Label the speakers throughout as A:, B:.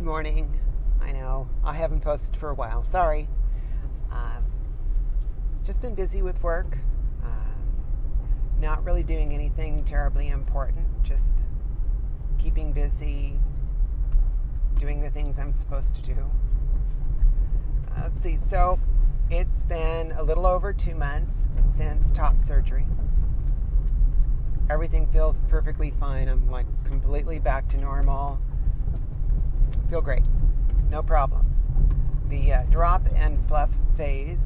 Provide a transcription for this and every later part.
A: morning. I know I haven't posted for a while. Sorry. Um, just been busy with work. Not really doing anything terribly important. Just keeping busy, doing the things I'm supposed to do. Let's see. So it's been a little over 2 months since top surgery. Everything feels perfectly fine. I'm like completely back to normal. Feel great. No problems. The drop and fluff phase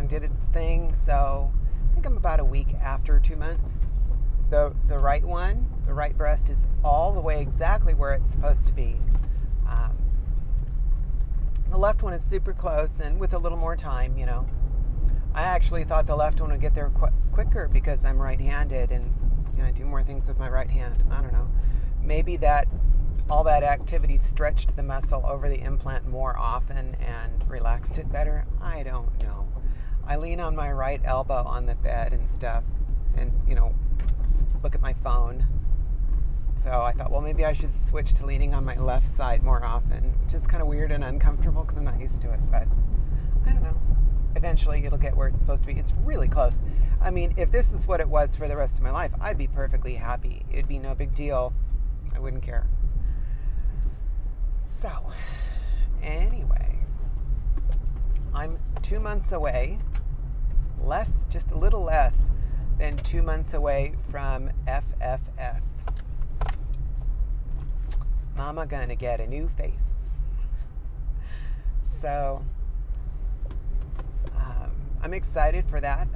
A: did its thing. So I think I'm about a week after 2 months. The right breast is all the way exactly where it's supposed to be. The left one is super close, and with a little more time, I actually thought the left one would get there quicker because I'm right-handed and I do more things with my right hand. I don't know. Maybe all that activity stretched the muscle over the implant more often and relaxed it better. I don't know. I lean on my right elbow on the bed and stuff and, look at my phone. So I thought, well, maybe I should switch to leaning on my left side more often, which is kind of weird and uncomfortable because I'm not used to it. But I don't know. Eventually it'll get where it's supposed to be. It's really close. I mean, if this is what it was for the rest of my life, I'd be perfectly happy. It'd be no big deal. I wouldn't care. So, anyway, I'm 2 months away, just a little less than 2 months away from FFS. Mama gonna get a new face. So, I'm excited for that.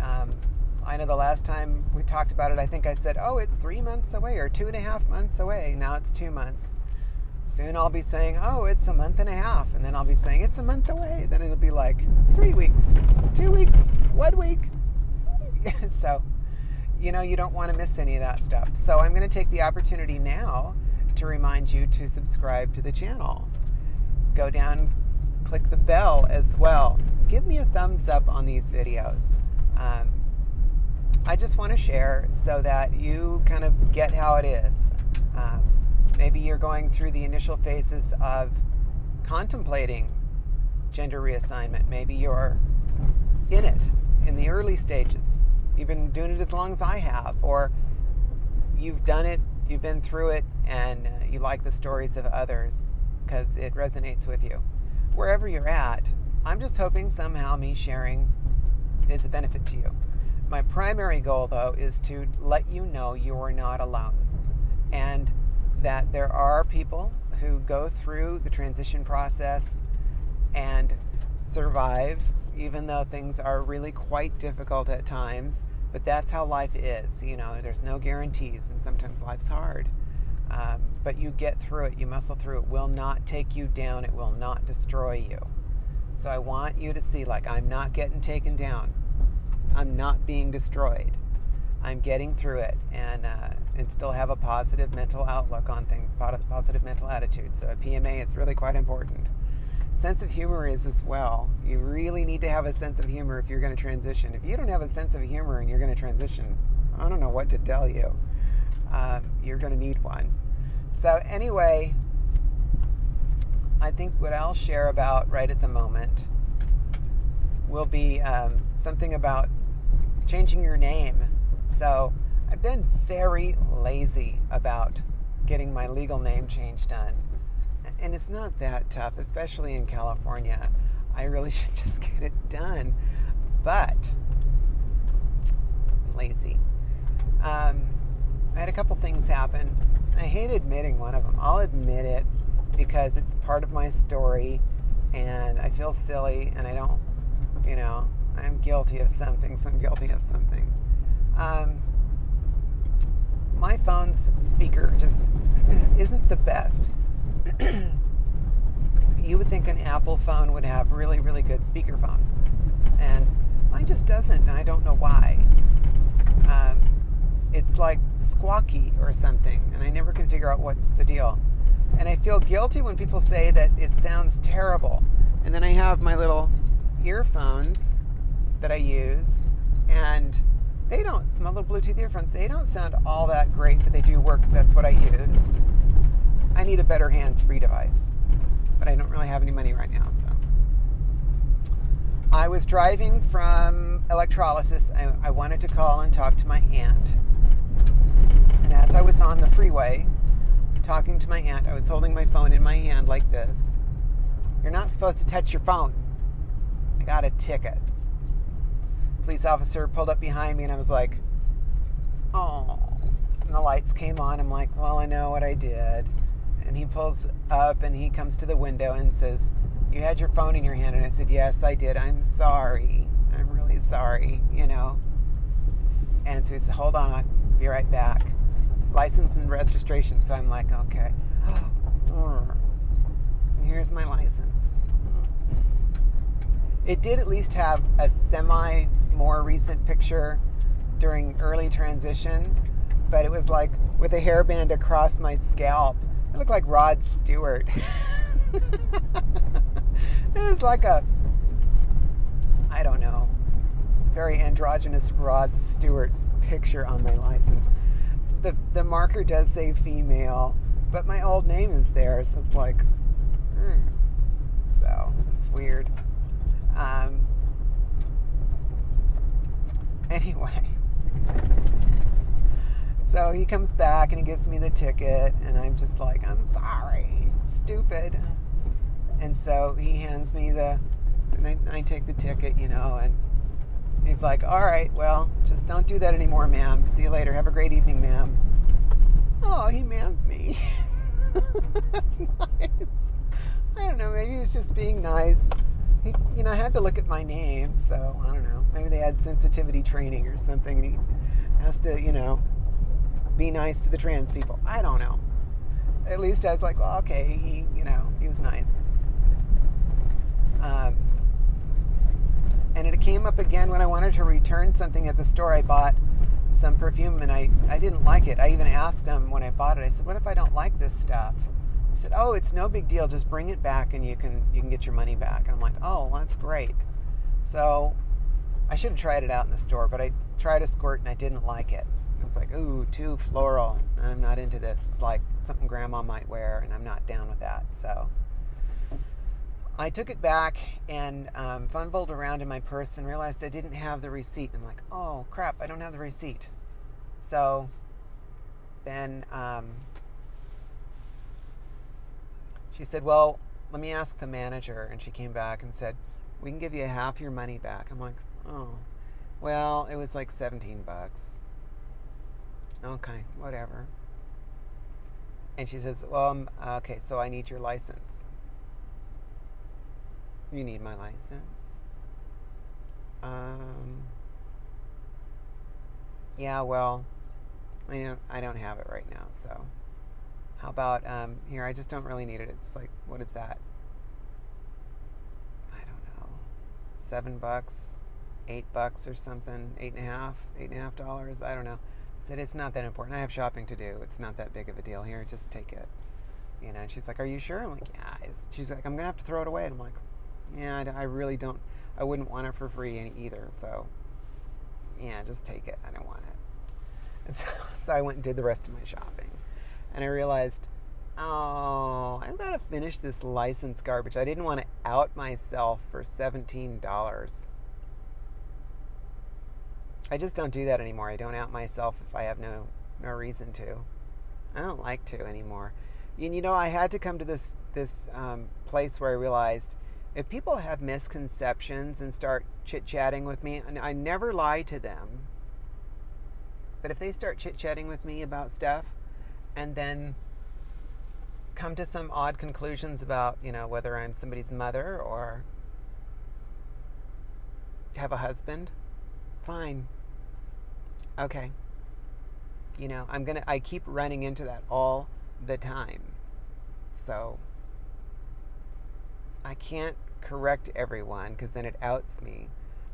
A: I know the last time we talked about it, I think I said, it's 3 months away or 2.5 months away. Now it's 2 months. Soon I'll be saying, it's a month and a half. And then I'll be saying, it's a month away. Then it'll be like 3 weeks, 2 weeks, 1 week. So, you don't want to miss any of that stuff. So I'm going to take the opportunity now to remind you to subscribe to the channel. Go down, click the bell as well. Give me a thumbs up on these videos. I just want to share so that you kind of get how it is. Maybe you're going through the initial phases of contemplating gender reassignment. Maybe you're in it, in the early stages. You've been doing it as long as I have, or you've done it, you've been through it, and you like the stories of others because it resonates with you. Wherever you're at, I'm just hoping somehow me sharing is a benefit to you. My primary goal, though, is to let you know you are not alone, and that there are people who go through the transition process and survive, even though things are really quite difficult at times. But that's how life is. There's no guarantees, and sometimes life's hard. But you get through it, you muscle through it. It will not take you down. It will not destroy you. So I want you to see, I'm not getting taken down. I'm not being destroyed. I'm getting through it and still have a positive mental outlook on things, positive mental attitude. So a PMA is really quite important. Sense of humor is as well. You really need to have a sense of humor if you're going to transition. If you don't have a sense of humor and you're going to transition, I don't know what to tell you. You're going to need one. So anyway, I think what I'll share about right at the moment will be something about changing your name. So I've been very lazy about getting my legal name change done. And it's not that tough, especially in California. I really should just get it done. But I'm lazy. I had a couple things happen. I hate admitting one of them. I'll admit it because it's part of my story and I feel silly and I don't, I'm guilty of something, so I'm guilty of something. My phone's speaker just isn't the best. You would think an Apple phone would have really, really good speakerphone. And mine just doesn't, and I don't know why. It's like squawky or something, and I never can figure out what's the deal. And I feel guilty when people say that it sounds terrible. And then I have my little earphones that I use, and they don't, my little Bluetooth earphones, they don't sound all that great, but they do work because that's what I use. I need a better hands-free device. but I don't really have any money right now. So I was driving from electrolysis. I wanted to call and talk to my aunt. And as I was on the freeway talking to my aunt, I was holding my phone in my hand like this. You're not supposed to touch your phone. I got a ticket. Police officer pulled up behind me and I was like, oh. And the lights came on. I'm like, well, I know what I did. And he pulls up and he comes to the window and says, you had your phone in your hand. And I said, yes, I did. I'm sorry. I'm really sorry, you know. And so he said, hold on, I'll be right back. License and registration. So I'm like, okay. Here's my license. It did at least have a more recent picture during early transition, but it was like with a hairband across my scalp. It looked like Rod Stewart. It was like I don't know, very androgynous Rod Stewart picture on my license. The marker does say female, but my old name is there, so it's like, so it's weird. Anyway, so he comes back and he gives me the ticket, and I'm just like, I'm sorry, stupid. And so he hands me and I take the ticket, you know, and he's like, all right, well, just don't do that anymore, ma'am. See you later. Have a great evening, ma'am. Oh, he ma'amed me. That's nice. I don't know, maybe he was just being nice. He, you know, I had to look at my name, so I don't know. Maybe they had sensitivity training or something. And he has to, you know, be nice to the trans people. I don't know. At least I was like, well, okay, he was nice. And it came up again when I wanted to return something at the store. I bought some perfume and I didn't like it. I even asked him when I bought it, I said, what if I don't like this stuff? He said, oh, it's no big deal. Just bring it back and you can get your money back. And I'm like, oh, well, that's great. So I should have tried it out in the store, but I tried a squirt and I didn't like it. I was like, ooh, too floral. I'm not into this. It's like something grandma might wear, and I'm not down with that. So I took it back and fumbled around in my purse and realized I didn't have the receipt. I'm like, oh, crap, I don't have the receipt. So then she said, well, let me ask the manager. And she came back and said, we can give you half your money back. I'm like, oh, well, it was like $17. Okay, whatever. And she says, well, okay, so I need your license. You need my license? Yeah, well, I don't have it right now, so how about, here, I just don't really need it. It's like, what is that? I don't know, $7, $8 or something, $8.50, I don't know. I said, it's not that important. I have shopping to do. It's not that big of a deal. Here, just take it. You know, and she's like, are you sure? I'm like, yeah. She's like, I'm going to have to throw it away. And I'm like, yeah, I really don't. I wouldn't want it for free either. So, yeah, just take it. I don't want it. And so I went and did the rest of my shopping. And I realized, oh, I've got to finish this license garbage. I didn't want to out myself for $17. I just don't do that anymore. I don't out myself if I have no reason to. I don't like to anymore. And you know, I had to come to this place where I realized if people have misconceptions and start chit-chatting with me, and I never lie to them, but if they start chit-chatting with me about stuff and then come to some odd conclusions about, you know, whether I'm somebody's mother or have a husband, fine. Okay. You know, I keep running into that all the time. So I can't correct everyone because then it outs me.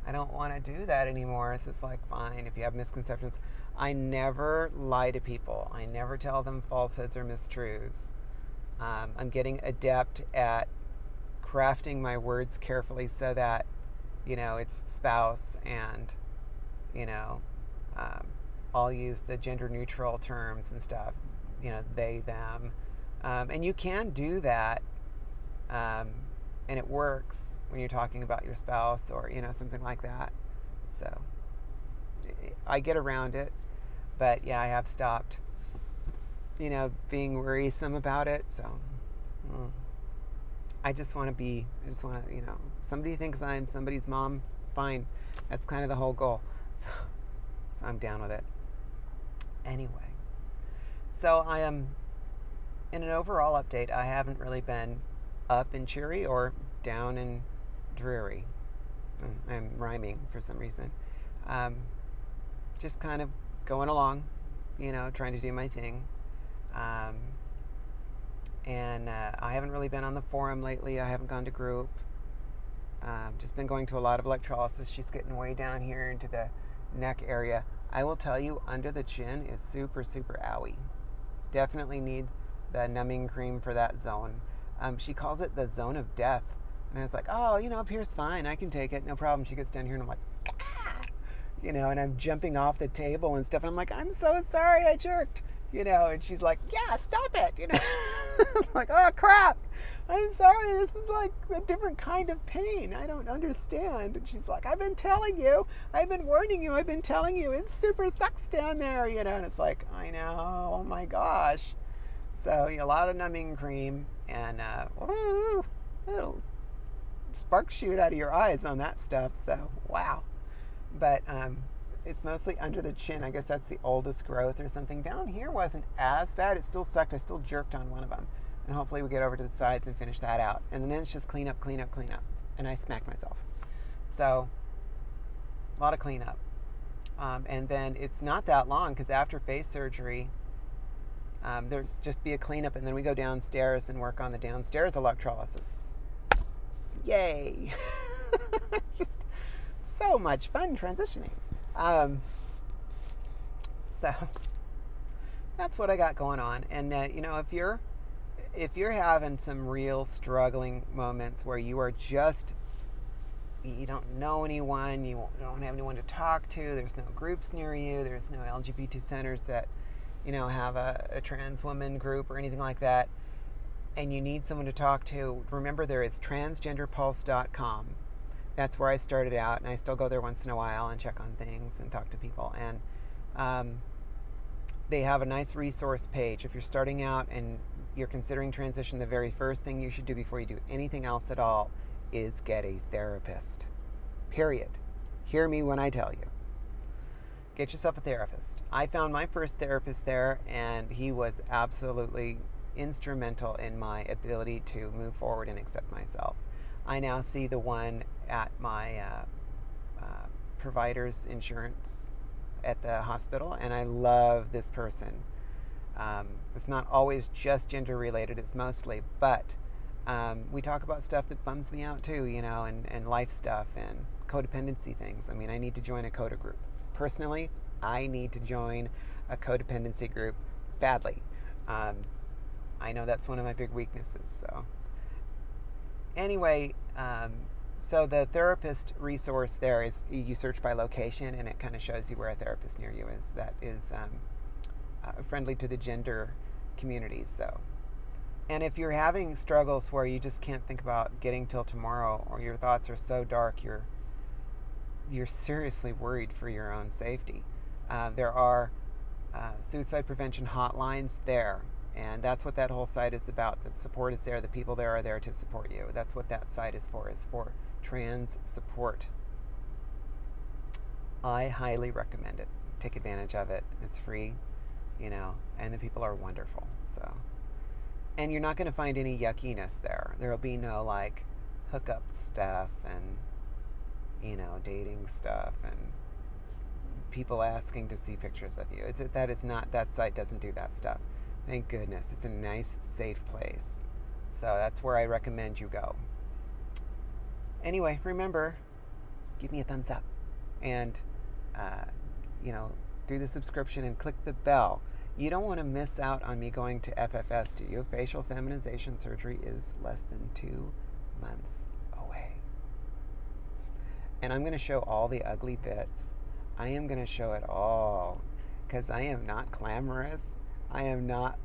A: I don't want to do that anymore. It's just like, fine, if you have misconceptions. I never lie to people. I never tell them falsehoods or mistruths. I'm getting adept at crafting my words carefully so that, you know, it's spouse and, you know, I'll use the gender neutral terms and stuff, you know, they, them. And you can do that And it works when you're talking about your spouse or, something like that. So I get around it, but yeah, I have stopped, being worrisome about it. So I just want to, somebody thinks I'm somebody's mom, fine. That's kind of the whole goal. So I'm down with it. Anyway, so I am, in an overall update, I haven't really been up and cheery or down and dreary. I'm rhyming for some reason. Just kind of going along, trying to do my thing. And I haven't really been on the forum lately. I haven't gone to group. Just been going to a lot of electrolysis. She's getting way down here into the neck area. I will tell you, under the chin is super, super owie. Definitely need the numbing cream for that zone. She calls it the zone of death. And I was like, oh, up here's fine. I can take it. No problem. She gets down here and I'm like, ah! And I'm jumping off the table and stuff. And I'm like, I'm so sorry I jerked. And she's like, yeah, stop it. It's like, oh, crap. I'm sorry. This is like a different kind of pain. I don't understand. And she's like, I've been telling you. I've been warning you. I've been telling you. It super sucks down there, And it's like, I know. Oh, my gosh. So, a lot of numbing cream. And, it'll sparks shoot out of your eyes on that stuff. So, wow. But, it's mostly under the chin. I guess that's the oldest growth or something. Down here wasn't as bad. It still sucked. I still jerked on one of them. And hopefully we get over to the sides and finish that out. And then it's just clean up, clean up, clean up. And I smacked myself. So, a lot of cleanup. And then it's not that long because after face surgery, there'll just be a cleanup. And then we go downstairs and work on the downstairs electrolysis. Yay! It's just so much fun transitioning. So that's what I got going on. And if you're having some real struggling moments where you are just, you don't know anyone, you don't have anyone to talk to, there's no groups near you, there's no LGBT centers that have a trans woman group or anything like that, and you need someone to talk to, remember there is transgenderpulse.com. That's where I started out, and I still go there once in a while and check on things and talk to people. And they have a nice resource page. If you're starting out and you're considering transition, the very first thing you should do before you do anything else at all is get a therapist. Period. Hear me when I tell you. Get yourself a therapist. I found my first therapist there, and he was absolutely instrumental in my ability to move forward and accept myself. I now see the one at my provider's insurance at the hospital, and I love this person. It's not always just gender related, it's mostly, but we talk about stuff that bums me out too, and life stuff and codependency things. I mean, I need to join a CODA group. Personally, I need to join a codependency group badly. I know that's one of my big weaknesses, so. Anyway, so the therapist resource there is you search by location, and it kind of shows you where a therapist near you is that is friendly to the gender communities. So, and if you're having struggles where you just can't think about getting till tomorrow, or your thoughts are so dark, you're seriously worried for your own safety, there are suicide prevention hotlines there. And that's what that whole site is about. The support is there. The people there are there to support you. That's what that site is for trans support. I highly recommend it. Take advantage of it. It's free, and the people are wonderful. So, and you're not going to find any yuckiness there. There'll be no hookup stuff and, dating stuff and people asking to see pictures of you. That site doesn't do that stuff. Thank goodness. It's a nice, safe place. So that's where I recommend you go. Anyway, remember, give me a thumbs up. And, do the subscription and click the bell. You don't want to miss out on me going to FFS, do you? Facial feminization surgery is less than 2 months away. And I'm going to show all the ugly bits. I am going to show it all. Because I am not glamorous. I am not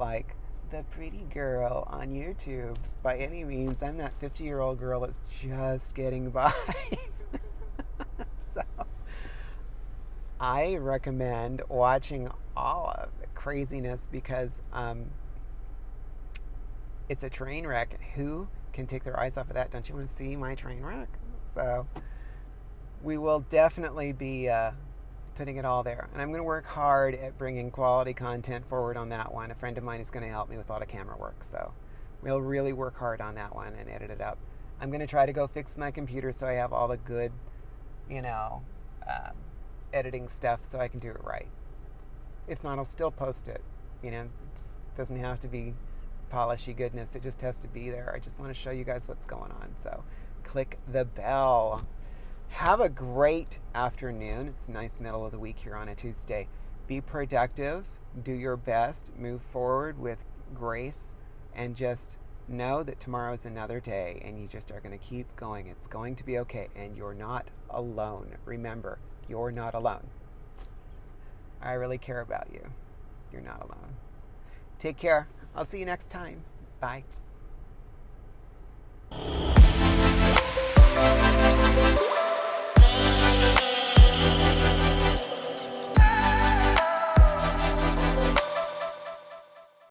A: the pretty girl on YouTube by any means. I'm that 50-year-old girl that's just getting by. So I recommend watching all of the craziness because it's a train wreck. Who can take their eyes off of that? Don't you want to see my train wreck? So we will definitely be putting it all there. And I'm going to work hard at bringing quality content forward on that one. A friend of mine is going to help me with all the camera work. So we'll really work hard on that one and edit it up. I'm going to try to go fix my computer so I have all the good, you know, editing stuff so I can do it right. If not, I'll still post it. You know, it doesn't have to be polishy goodness. It just has to be there. I just want to show you guys what's going on. So click the bell. Have a great afternoon. It's a nice middle of the week here on a Tuesday. Be productive. Do your best. Move forward with grace. And just know that tomorrow is another day. And you just are going to keep going. It's going to be okay. And you're not alone. Remember, you're not alone. I really care about you. You're not alone. Take care. I'll see you next time. Bye.